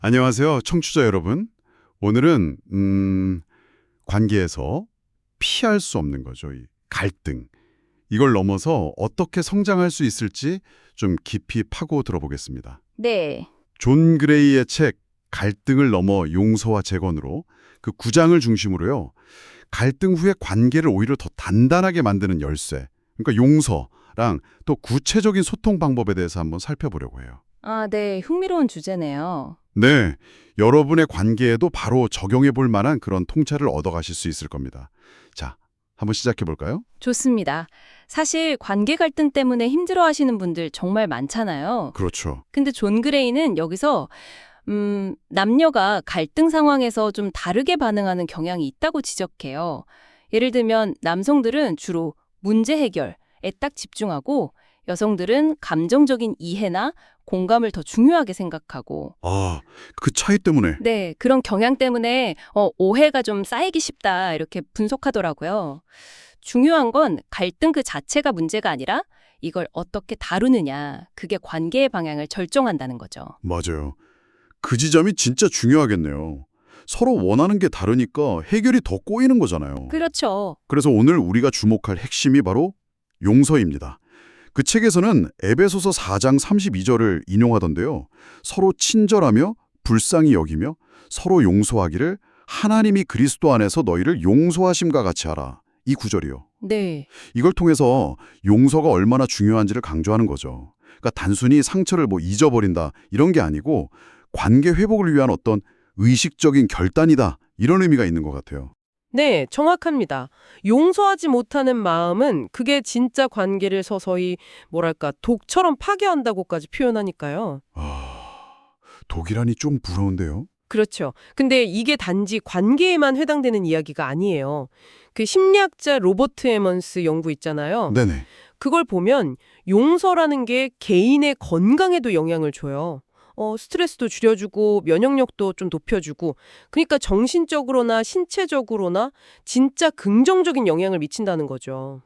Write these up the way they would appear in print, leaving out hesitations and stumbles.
안녕하세요, 청취자 여러분. 오늘은 관계에서 피할 수 없는 거죠. 이 갈등. 이걸 넘어서 어떻게 성장할 수 있을지 좀 깊이 파고 들어보겠습니다. 네. 존 그레이의 책 갈등을 넘어 용서와 재건으로 그 9장을 중심으로요. 갈등 후에 관계를 오히려 더 단단하게 만드는 열쇠, 그러니까 용서랑 또 구체적인 소통 방법에 대해서 한번 살펴보려고 해요. 아, 네. 흥미로운 주제네요. 네, 여러분의 관계에도 바로 적용해 볼 만한 그런 통찰을 얻어가실 수 있을 겁니다. 자, 한번 시작해 볼까요? 좋습니다. 사실 관계 갈등 때문에 힘들어하시는 분들 정말 많잖아요. 그렇죠. 근데 존 그레이는 여기서 남녀가 갈등 상황에서 좀 다르게 반응하는 경향이 있다고 지적해요. 예를 들면 남성들은 주로 문제 해결에 딱 집중하고 여성들은 감정적인 이해나 공감을 더 중요하게 생각하고 아, 그 차이 때문에. 네, 그런 경향 때문에 오해가 좀 쌓이기 쉽다 이렇게 분석하더라고요. 중요한 건 갈등 그 자체가 문제가 아니라 이걸 어떻게 다루느냐, 그게 관계의 방향을 결정한다는 거죠. 맞아요. 그 지점이 진짜 중요하겠네요. 서로 원하는 게 다르니까 해결이 더 꼬이는 거잖아요. 그렇죠. 그래서 오늘 우리가 주목할 핵심이 바로 용서입니다. 그 책에서는 에베소서 4장 32절을 인용하던데요. 서로 친절하며 불쌍히 여기며 서로 용서하기를 하나님이 그리스도 안에서 너희를 용서하심과 같이 하라. 이 구절이요. 네. 이걸 통해서 용서가 얼마나 중요한지를 강조하는 거죠. 그러니까 단순히 상처를 잊어버린다 이런 게 아니고 관계 회복을 위한 어떤 의식적인 결단이다 이런 의미가 있는 것 같아요. 네, 정확합니다. 용서하지 못하는 마음은 그게 진짜 관계를 서서히 뭐랄까 독처럼 파괴한다고까지 표현하니까요. 독이라니 좀 부러운데요. 그렇죠. 근데 이게 단지 관계에만 해당되는 이야기가 아니에요. 그 심리학자 로버트 에먼스 연구 있잖아요. 네네. 그걸 보면 용서라는 게 개인의 건강에도 영향을 줘요. 스트레스도 줄여주고 면역력도 좀 높여주고 그러니까 정신적으로나 신체적으로나 진짜 긍정적인 영향을 미친다는 거죠.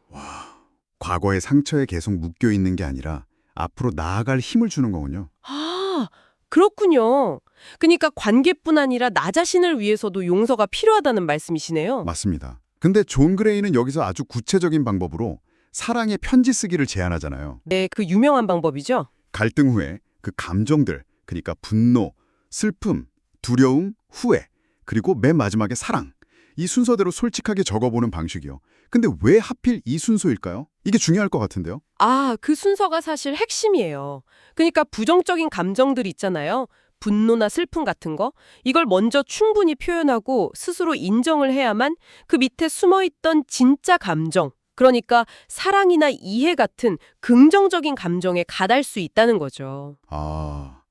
과거의 상처에 계속 묶여 있는 게 아니라 앞으로 나아갈 힘을 주는 거군요. 아, 그렇군요. 그러니까 관계뿐 아니라 나 자신을 위해서도 용서가 필요하다는 말씀이시네요. 맞습니다. 근데 존 그레이는 여기서 아주 구체적인 방법으로 사랑의 편지 쓰기를 제안하잖아요. 네, 그 유명한 방법이죠. 갈등 후에 그 감정들, 그러니까 분노, 슬픔, 두려움, 후회, 그리고 맨 마지막에 사랑. 이 순서대로 솔직하게 적어보는 방식이요. 근데 왜 하필 이 순서일까요? 이게 중요할 것 같은데요. 아, 그 순서가 사실 핵심이에요. 그러니까 부정적인 감정들 있잖아요. 분노나 슬픔 같은 거. 이걸 먼저 충분히 표현하고 스스로 인정을 해야만 그 밑에 숨어있던 진짜 감정, 그러니까 사랑이나 이해 같은 긍정적인 감정에 가달 수 있다는 거죠. 아,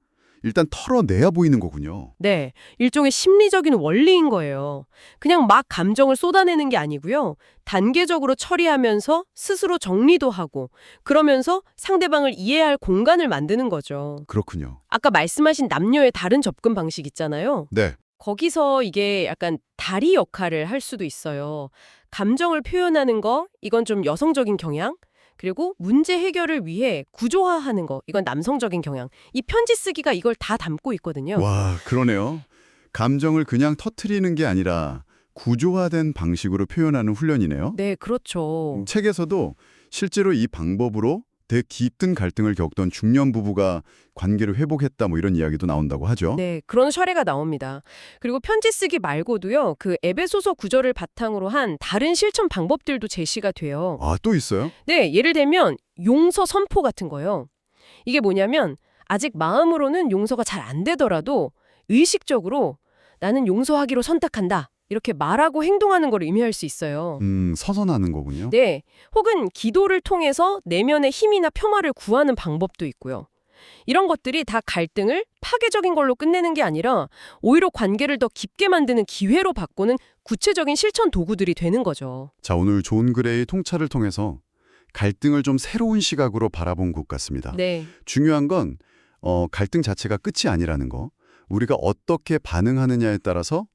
일단 털어내야 보이는 거군요. 네, 일종의 심리적인 원리인 거예요. 그냥 막 감정을 쏟아내는 게 아니고요. 단계적으로 처리하면서 스스로 정리도 하고 그러면서 상대방을 이해할 공간을 만드는 거죠. 그렇군요. 아까 말씀하신 남녀의 다른 접근 방식 있잖아요. 네. 거기서 이게 약간 다리 역할을 할 수도 있어요. 감정을 표현하는 거, 이건 좀 여성적인 경향. 그리고 문제 해결을 위해 구조화하는 거, 이건 남성적인 경향. 이 편지 쓰기가 이걸 다 담고 있거든요. 와, 그러네요. 감정을 그냥 터트리는 게 아니라 구조화된 방식으로 표현하는 훈련이네요. 네, 그렇죠. 책에서도 실제로 이 방법으로 되게 깊은 갈등을 겪던 중년 부부가 관계를 회복했다 이런 이야기도 나온다고 하죠. 네, 그런 사례가 나옵니다. 그리고 편지 쓰기 말고도요, 그 에베소서 구절을 바탕으로 한 다른 실천 방법들도 제시가 돼요. 아, 또 있어요? 네, 예를 들면 용서 선포 같은 거요. 이게 뭐냐면 아직 마음으로는 용서가 잘 안 되더라도 의식적으로 나는 용서하기로 선택한다. 이렇게 말하고 행동하는 걸 의미할 수 있어요. 선언하는 거군요. 네, 혹은 기도를 통해서 내면의 힘이나 평화를 구하는 방법도 있고요. 이런 것들이 다 갈등을 파괴적인 걸로 끝내는 게 아니라 오히려 관계를 더 깊게 만드는 기회로 바꾸는 구체적인 실천 도구들이 되는 거죠. 자, 오늘 존 그레이의 통찰을 통해서 갈등을 좀 새로운 시각으로 바라본 것 같습니다. 네, 중요한 건 갈등 자체가 끝이 아니라는 거. 우리가 어떻게 반응하느냐에 따라서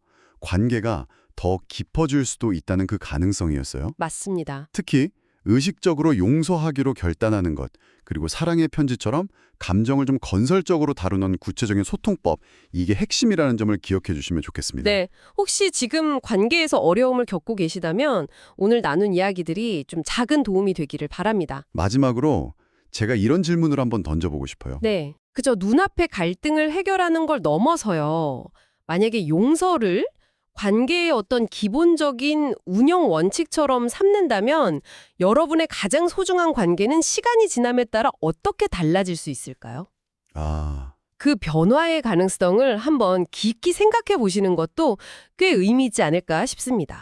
관계가 더 깊어질 수도 있다는 그 가능성이었어요. 맞습니다. 특히 의식적으로 용서하기로 결단하는 것, 그리고 사랑의 편지처럼 감정을 좀 건설적으로 다루는 구체적인 소통법, 이게 핵심이라는 점을 기억해 주시면 좋겠습니다. 네, 혹시 지금 관계에서 어려움을 겪고 계시다면 오늘 나눈 이야기들이 좀 작은 도움이 되기를 바랍니다. 마지막으로 제가 이런 질문을 한번 던져보고 싶어요. 네, 그저 눈앞의 갈등을 해결하는 걸 넘어서요. 만약에 용서를 관계의 어떤 기본적인 운영 원칙처럼 삼는다면 여러분의 가장 소중한 관계는 시간이 지남에 따라 어떻게 달라질 수 있을까요? 아, 그 변화의 가능성을 한번 깊이 생각해 보시는 것도 꽤 의미 있지 않을까 싶습니다.